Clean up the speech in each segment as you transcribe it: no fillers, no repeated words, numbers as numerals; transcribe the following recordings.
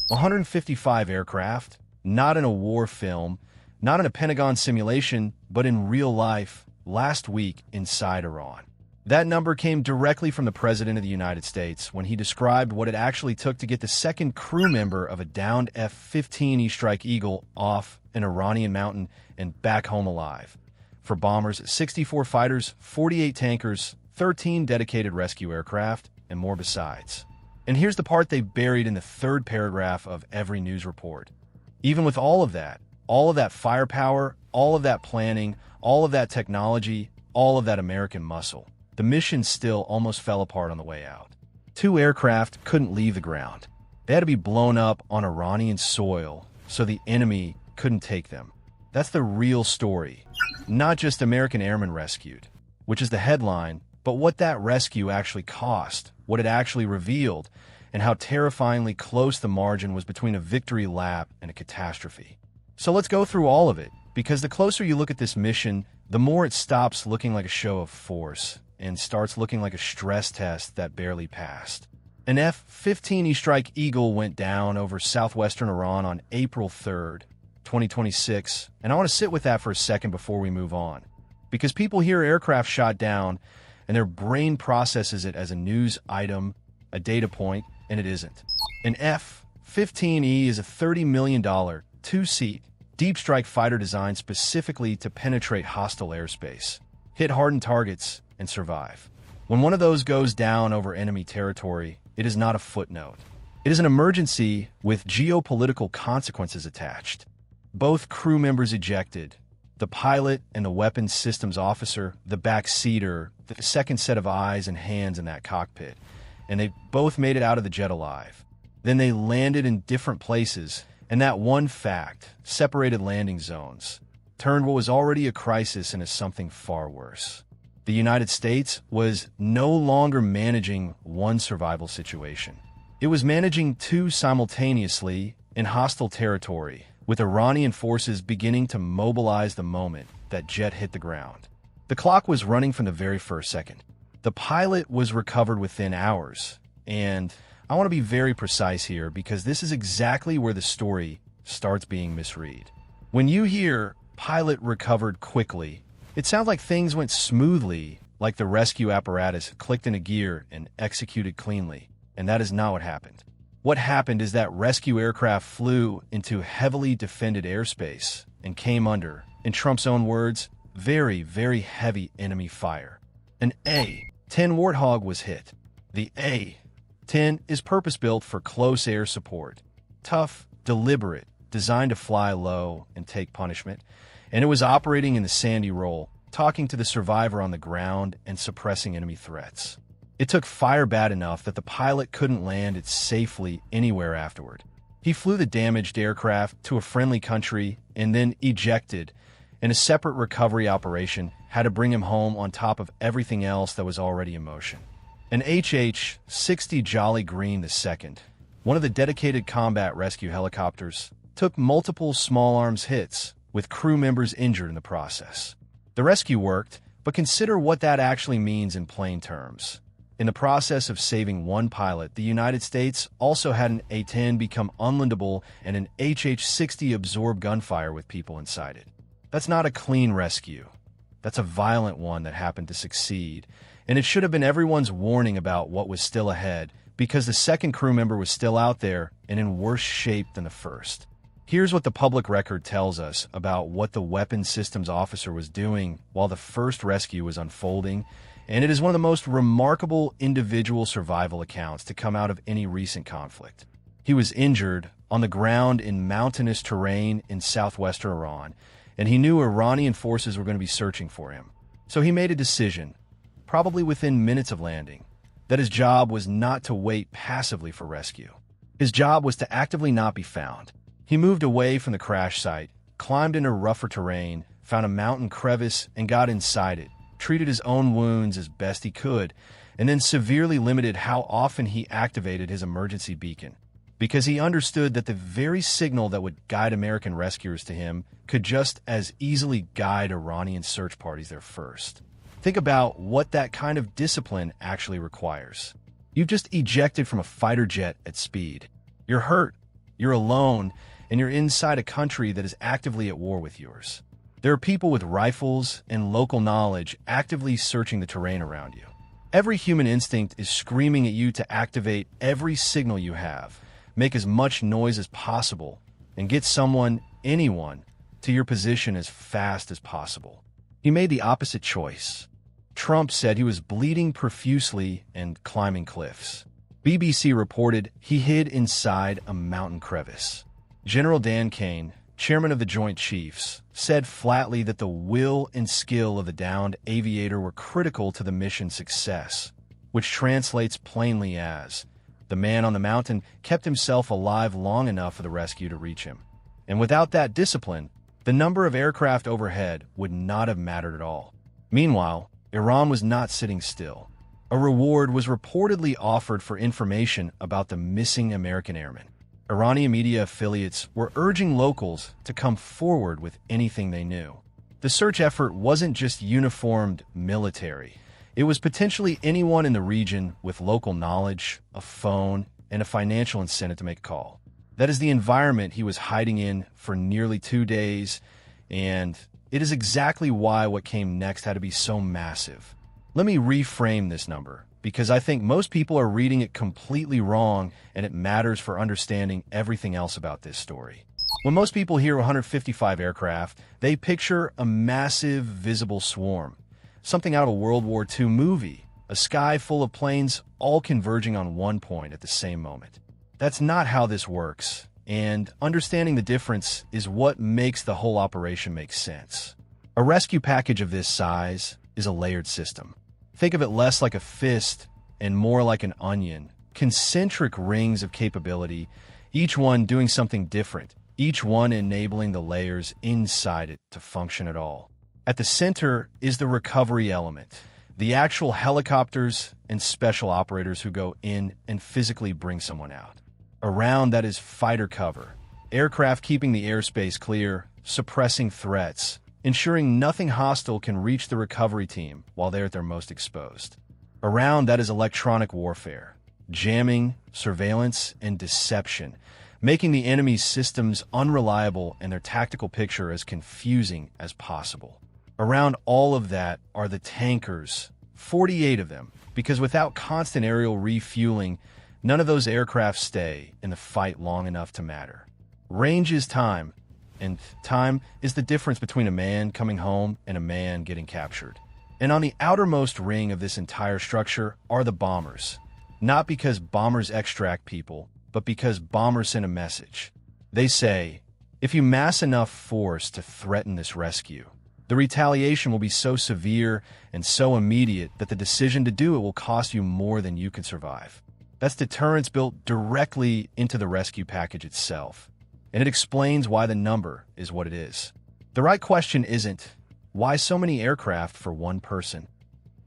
155 aircraft, not in a war film, not in a Pentagon simulation, but in real life, last week inside Iran. That number came directly from the President of the United States when he described what it actually took to get the second crew member of a downed F-15E Strike Eagle off an Iranian mountain and back home alive. For bombers, 64 fighters, 48 tankers, 13 dedicated rescue aircraft, and more besides. And here's the part they buried in the third paragraph of every news report. Even with all of that firepower, all of that planning, all of that technology, all of that American muscle, the mission still almost fell apart on the way out. 2 aircraft couldn't leave the ground. They had to be blown up on Iranian soil so the enemy couldn't take them. That's the real story. Not just American airmen rescued, which is the headline, but what that rescue actually cost, what it actually revealed, and how terrifyingly close the margin was between a victory lap and a catastrophe. So let's go through all of it, because the closer you look at this mission, the more it stops looking like a show of force and starts looking like a stress test that barely passed. An F-15E Strike Eagle went down over southwestern Iran on April 3rd, 2026, and I want to sit with that for a second before we move on, because people hear aircraft shot down and their brain processes it as a news item, a data point, and it isn't. An F-15E is a $30 million, 2-seat, deep strike fighter designed specifically to penetrate hostile airspace, hit hardened targets, and survive. When one of those goes down over enemy territory, it is not a footnote. It is an emergency with geopolitical consequences attached. Both crew members ejected, the pilot and the weapons systems officer, the backseater, the second set of eyes and hands in that cockpit, and they both made it out of the jet alive. Then they landed in different places, and that one fact, separated landing zones, turned what was already a crisis into something far worse. The United States was no longer managing one survival situation. It was managing 2 simultaneously in hostile territory, with Iranian forces beginning to mobilize the moment that jet hit the ground. The clock was running from the very first second. The pilot was recovered within hours, and I want to be very precise here because this is exactly where the story starts being misread. When you hear pilot recovered quickly, it sounds like things went smoothly, like the rescue apparatus clicked into gear and executed cleanly, and that is not what happened. What happened is that rescue aircraft flew into heavily defended airspace and came under, in Trump's own words, very, very heavy enemy fire. An A-10 Warthog was hit. The A-10 is purpose-built for close air support. Tough, deliberate, designed to fly low and take punishment, and it was operating in the Sandy Roll, talking to the survivor on the ground and suppressing enemy threats. It took fire bad enough that the pilot couldn't land it safely anywhere afterward. He flew the damaged aircraft to a friendly country and then ejected, and a separate recovery operation had to bring him home on top of everything else that was already in motion. An HH-60 Jolly Green II, one of the dedicated combat rescue helicopters, took multiple small arms hits, with crew members injured in the process. The rescue worked, but consider what that actually means in plain terms. In the process of saving one pilot, the United States also had an A-10 become unlandable and an HH-60 absorb gunfire with people inside it. That's not a clean rescue. That's a violent one that happened to succeed, and it should have been everyone's warning about what was still ahead, because the second crew member was still out there and in worse shape than the first. Here's what the public record tells us about what the weapons systems officer was doing while the first rescue was unfolding, and it is one of the most remarkable individual survival accounts to come out of any recent conflict. He was injured on the ground in mountainous terrain in southwestern Iran, and he knew Iranian forces were going to be searching for him. So he made a decision, probably within minutes of landing, that his job was not to wait passively for rescue. His job was to actively not be found. He moved away from the crash site, climbed into rougher terrain, found a mountain crevice, and got inside it, treated his own wounds as best he could, and then severely limited how often he activated his emergency beacon, because he understood that the very signal that would guide American rescuers to him could just as easily guide Iranian search parties there first. Think about what that kind of discipline actually requires. You've just ejected from a fighter jet at speed. You're hurt, You're alone, and you're inside a country that is actively at war with yours. There are people with rifles and local knowledge actively searching the terrain around you. Every human instinct is screaming at you to activate every signal you have, make as much noise as possible, and get someone, anyone, to your position as fast as possible. He made the opposite choice. Trump said he was bleeding profusely and climbing cliffs. BBC reported he hid inside a mountain crevice. General Dan Kane, chairman of the Joint Chiefs, said flatly that the will and skill of the downed aviator were critical to the mission's success, which translates plainly as, the man on the mountain kept himself alive long enough for the rescue to reach him. And without that discipline, the number of aircraft overhead would not have mattered at all. Meanwhile, Iran was not sitting still. A reward was reportedly offered for information about the missing American airmen. Iranian media affiliates were urging locals to come forward with anything they knew. The search effort wasn't just uniformed military. It was potentially anyone in the region with local knowledge, a phone, and a financial incentive to make a call. That is the environment he was hiding in for nearly 2 days, and it is exactly why what came next had to be so massive. Let me reframe this number, because I think most people are reading it completely wrong, and it matters for understanding everything else about this story. When most people hear 155 aircraft, they picture a massive, visible swarm, something out of a World War II movie, a sky full of planes all converging on one point at the same moment. That's not how this works, and understanding the difference is what makes the whole operation make sense. A rescue package of this size is a layered system. Think of it less like a fist and more like an onion, concentric rings of capability, each one doing something different, each one enabling the layers inside it to function at all. At the center is the recovery element, the actual helicopters and special operators who go in and physically bring someone out. Around that is fighter cover, aircraft keeping the airspace clear, suppressing threats, ensuring nothing hostile can reach the recovery team while they're at their most exposed. Around that is electronic warfare, jamming, surveillance, and deception, making the enemy's systems unreliable and their tactical picture as confusing as possible. Around all of that are the tankers, 48 of them, because without constant aerial refueling, none of those aircraft stay in the fight long enough to matter. Range is time, and time is the difference between a man coming home and a man getting captured. And on the outermost ring of this entire structure are the bombers. Not because bombers extract people, but because bombers send a message. They say, if you mass enough force to threaten this rescue, the retaliation will be so severe and so immediate that the decision to do it will cost you more than you can survive. That's deterrence built directly into the rescue package itself. And it explains why the number is what it is. The right question isn't, why so many aircraft for one person?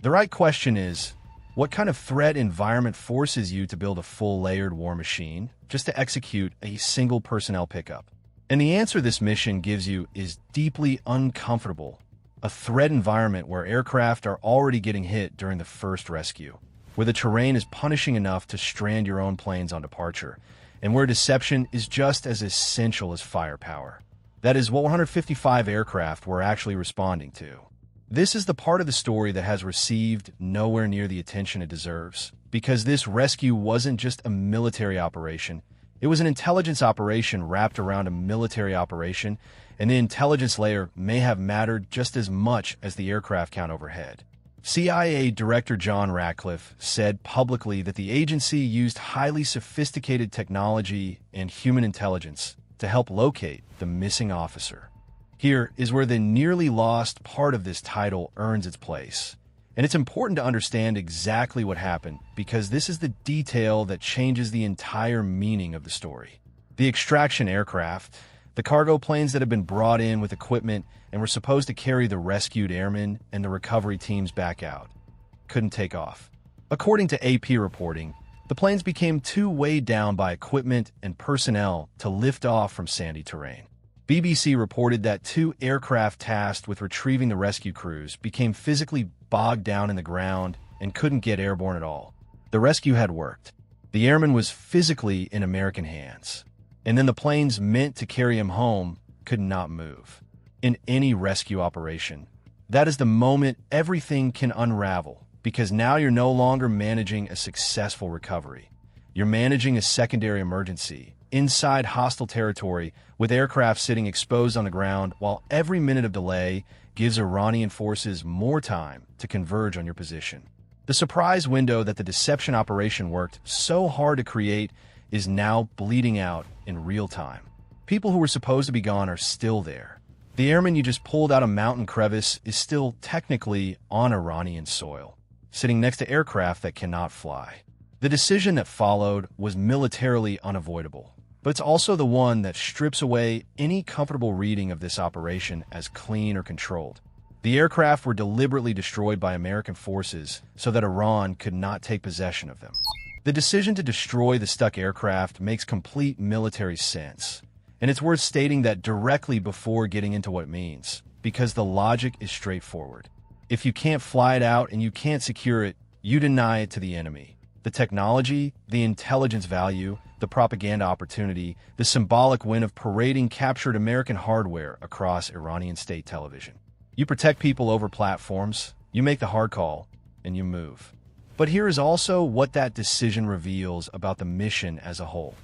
The right question is, what kind of threat environment forces you to build a full layered war machine just to execute a single personnel pickup? And the answer this mission gives you is deeply uncomfortable. A threat environment where aircraft are already getting hit during the first rescue, where the terrain is punishing enough to strand your own planes on departure, and where deception is just as essential as firepower. That is what 155 aircraft were actually responding to. This is the part of the story that has received nowhere near the attention it deserves, because this rescue wasn't just a military operation. It was an intelligence operation wrapped around a military operation, and the intelligence layer may have mattered just as much as the aircraft count overhead. CIA Director John Ratcliffe said publicly that the agency used highly sophisticated technology and human intelligence to help locate the missing officer. Here is where the nearly lost part of this title earns its place. And it's important to understand exactly what happened, because this is the detail that changes the entire meaning of the story. The extraction aircraft, the cargo planes that had been brought in with equipment and were supposed to carry the rescued airmen and the recovery teams back out, couldn't take off. According to AP reporting, the planes became too weighed down by equipment and personnel to lift off from sandy terrain. BBC reported that 2 aircraft tasked with retrieving the rescue crews became physically bogged down in the ground and couldn't get airborne at all. The rescue had worked. The airman was physically in American hands. And then the planes meant to carry him home could not move. In any rescue operation, that is the moment everything can unravel, because now you're no longer managing a successful recovery. You're managing a secondary emergency inside hostile territory with aircraft sitting exposed on the ground, while every minute of delay gives Iranian forces more time to converge on your position. The surprise window that the deception operation worked so hard to create is now bleeding out in real time. People who were supposed to be gone are still there. The airman you just pulled out a mountain crevice is still technically on Iranian soil, sitting next to aircraft that cannot fly. The decision that followed was militarily unavoidable, but it's also the one that strips away any comfortable reading of this operation as clean or controlled. The aircraft were deliberately destroyed by American forces so that Iran could not take possession of them. The decision to destroy the stuck aircraft makes complete military sense, and it's worth stating that directly before getting into what it means, because the logic is straightforward. If you can't fly it out and you can't secure it, you deny it to the enemy. The technology, the intelligence value, the propaganda opportunity, the symbolic win of parading captured American hardware across Iranian state television. You protect people over platforms, you make the hard call, and you move. But here is also what that decision reveals about the mission as a whole.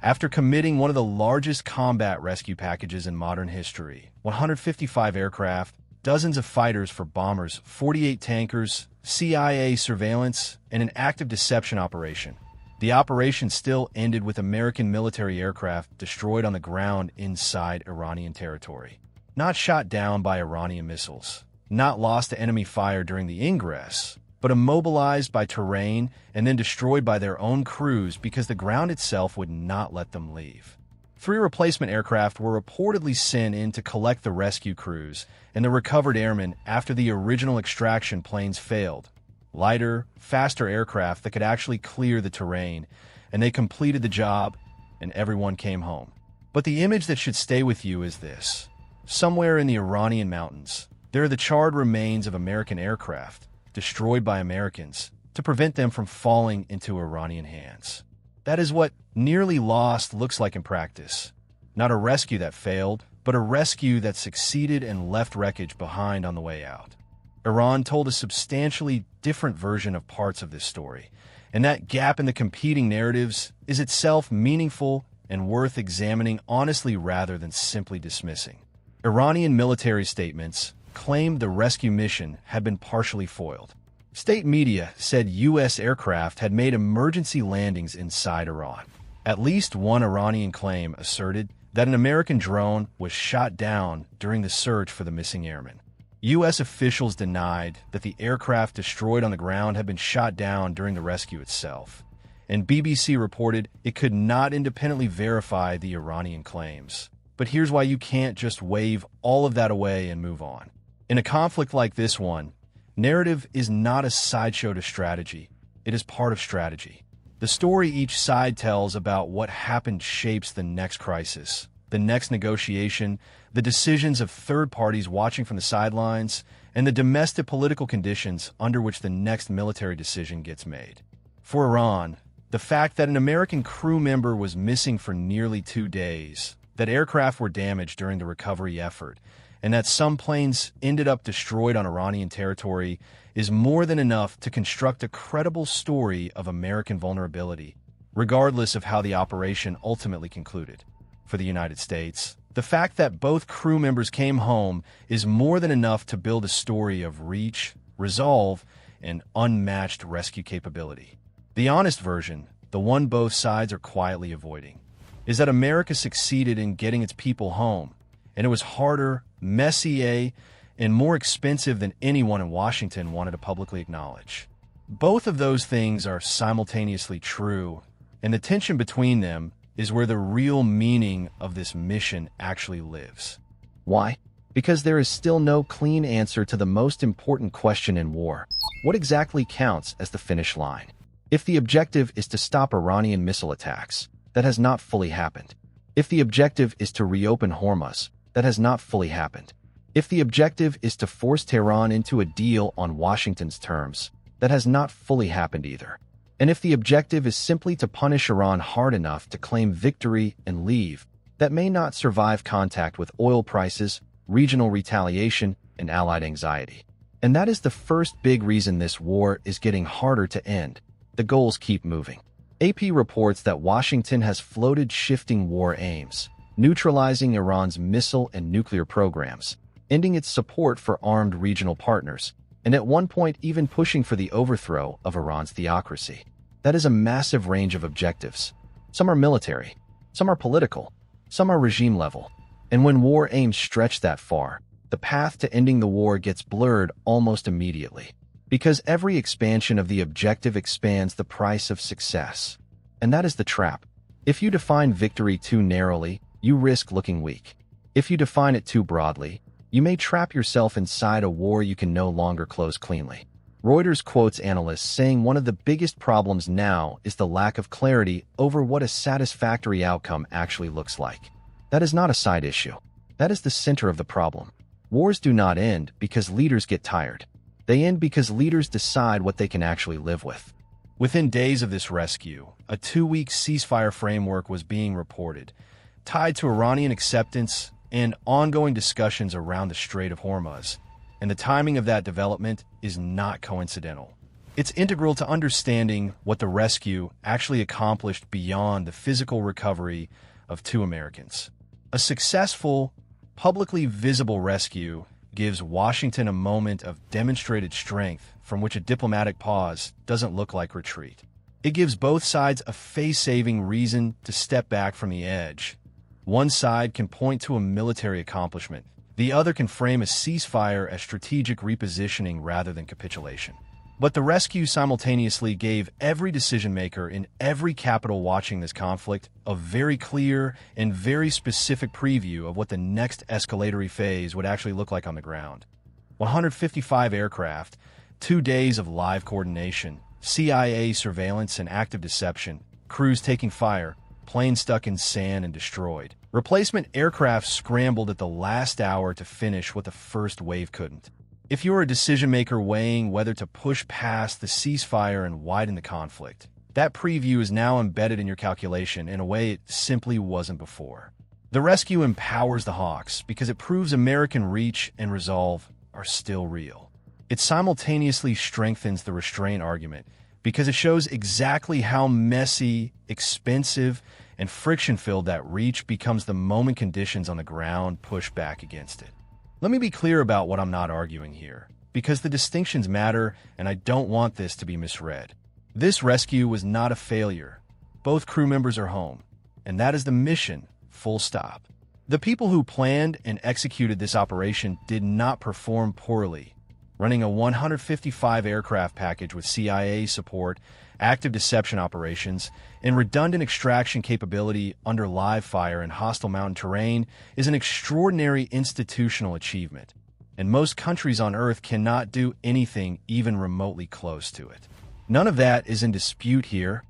After committing one of the largest combat rescue packages in modern history, 155 aircraft, dozens of fighters for bombers, 48 tankers, CIA surveillance, and an active deception operation, the operation still ended with American military aircraft destroyed on the ground inside Iranian territory. Not shot down by Iranian missiles, not lost to enemy fire during the ingress, but immobilized by terrain and then destroyed by their own crews because the ground itself would not let them leave. 3 replacement aircraft were reportedly sent in to collect the rescue crews and the recovered airmen after the original extraction planes failed. Lighter, faster aircraft that could actually clear the terrain, and they completed the job, and everyone came home. But the image that should stay with you is this. Somewhere in the Iranian mountains, there are the charred remains of American aircraft, destroyed by Americans, to prevent them from falling into Iranian hands. That is what nearly lost looks like in practice. Not a rescue that failed, but a rescue that succeeded and left wreckage behind on the way out. Iran told a substantially different version of parts of this story, and that gap in the competing narratives is itself meaningful and worth examining honestly rather than simply dismissing. Iranian military statements claimed the rescue mission had been partially foiled. State media said U.S. aircraft had made emergency landings inside Iran. At least one Iranian claim asserted that an American drone was shot down during the search for the missing airmen. U.S. officials denied that the aircraft destroyed on the ground had been shot down during the rescue itself, and BBC reported it could not independently verify the Iranian claims. But here's why you can't just wave all of that away and move on. In a conflict like this one, narrative is not a sideshow to strategy. It is part of strategy. The story each side tells about what happened shapes the next crisis, the next negotiation, the decisions of third parties watching from the sidelines, and the domestic political conditions under which the next military decision gets made. For Iran, the fact that an American crew member was missing for nearly 2 days, that aircraft were damaged during the recovery effort, and that some planes ended up destroyed on Iranian territory is more than enough to construct a credible story of American vulnerability, regardless of how the operation ultimately concluded. For the United States, the fact that both crew members came home is more than enough to build a story of reach, resolve, and unmatched rescue capability. The honest version, the one both sides are quietly avoiding, is that America succeeded in getting its people home, and it was harder, messier, and more expensive than anyone in Washington wanted to publicly acknowledge. Both of those things are simultaneously true, and the tension between them is where the real meaning of this mission actually lives. Why? Because there is still no clean answer to the most important question in war. What exactly counts as the finish line? If the objective is to stop Iranian missile attacks, that has not fully happened. If the objective is to reopen Hormuz, that has not fully happened. If the objective is to force Tehran into a deal on Washington's terms, that has not fully happened either. And if the objective is simply to punish Iran hard enough to claim victory and leave, that may not survive contact with oil prices, regional retaliation, and allied anxiety. And that is the first big reason this war is getting harder to end. The goals keep moving. AP reports that Washington has floated shifting war aims, neutralizing Iran's missile and nuclear programs, ending its support for armed regional partners, and at one point even pushing for the overthrow of Iran's theocracy. That is a massive range of objectives. Some are military, some are political, some are regime level. And when war aims stretch that far, the path to ending the war gets blurred almost immediately. Because every expansion of the objective expands the price of success. And that is the trap. If you define victory too narrowly, you risk looking weak. If you define it too broadly, you may trap yourself inside a war you can no longer close cleanly. Reuters quotes analysts saying one of the biggest problems now is the lack of clarity over what a satisfactory outcome actually looks like. That is not a side issue. That is the center of the problem. Wars do not end because leaders get tired. They end because leaders decide what they can actually live with. Within days of this rescue, a 2-week ceasefire framework was being reported, tied to Iranian acceptance and ongoing discussions around the Strait of Hormuz. And the timing of that development is not coincidental. It's integral to understanding what the rescue actually accomplished beyond the physical recovery of 2 Americans. A successful, publicly visible rescue gives Washington a moment of demonstrated strength from which a diplomatic pause doesn't look like retreat. It gives both sides a face-saving reason to step back from the edge. One side can point to a military accomplishment. The other can frame a ceasefire as strategic repositioning rather than capitulation. But the rescue simultaneously gave every decision-maker in every capital watching this conflict a very clear and very specific preview of what the next escalatory phase would actually look like on the ground. 155 aircraft, 2 days of live coordination, CIA surveillance and active deception, crews taking fire, planes stuck in sand and destroyed. Replacement aircraft scrambled at the last hour to finish what the first wave couldn't. If you're a decision-maker weighing whether to push past the ceasefire and widen the conflict, that preview is now embedded in your calculation in a way it simply wasn't before. The rescue empowers the Hawks because it proves American reach and resolve are still real. It simultaneously strengthens the restraint argument because it shows exactly how messy, expensive, and friction-filled that reach becomes the moment conditions on the ground push back against it. Let me be clear about what I'm not arguing here, because the distinctions matter and I don't want this to be misread. This rescue was not a failure. Both crew members are home, and that is the mission, full stop. The people who planned and executed this operation did not perform poorly. Running a 155 aircraft package with CIA support, active deception operations, and redundant extraction capability under live fire in hostile mountain terrain is an extraordinary institutional achievement, and most countries on Earth cannot do anything even remotely close to it. None of that is in dispute here,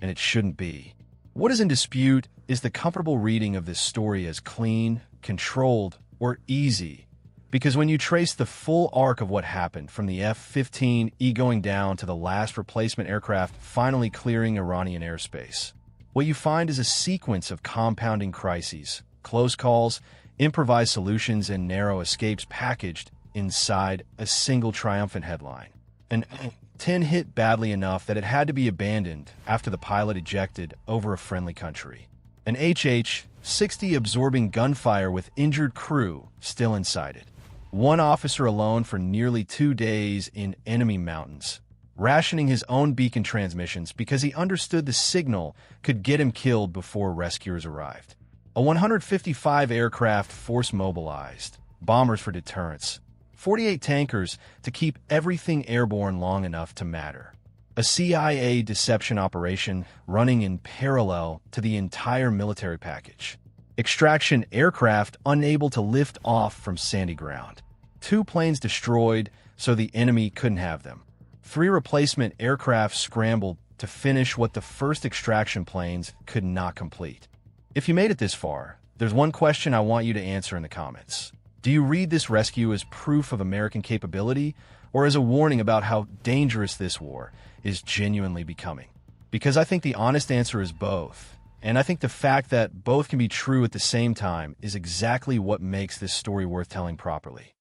and it shouldn't be. What is in dispute is the comfortable reading of this story as clean, controlled, or easy. Because when you trace the full arc of what happened, from the F-15E going down to the last replacement aircraft finally clearing Iranian airspace, what you find is a sequence of compounding crises, close calls, improvised solutions, and narrow escapes packaged inside a single triumphant headline. An F-10 hit badly enough that it had to be abandoned after the pilot ejected over a friendly country. An HH-60 absorbing gunfire with injured crew still inside it. One officer alone for nearly 2 days in enemy mountains, rationing his own beacon transmissions because he understood the signal could get him killed before rescuers arrived. A 155 aircraft force mobilized, bombers for deterrence, 48 tankers to keep everything airborne long enough to matter. A CIA deception operation running in parallel to the entire military package. Extraction aircraft unable to lift off from sandy ground. 2 planes destroyed so the enemy couldn't have them. 3 replacement aircraft scrambled to finish what the first extraction planes could not complete. If you made it this far, there's one question I want you to answer in the comments. Do you read this rescue as proof of American capability or as a warning about how dangerous this war is genuinely becoming? Because I think the honest answer is both. And I think the fact that both can be true at the same time is exactly what makes this story worth telling properly.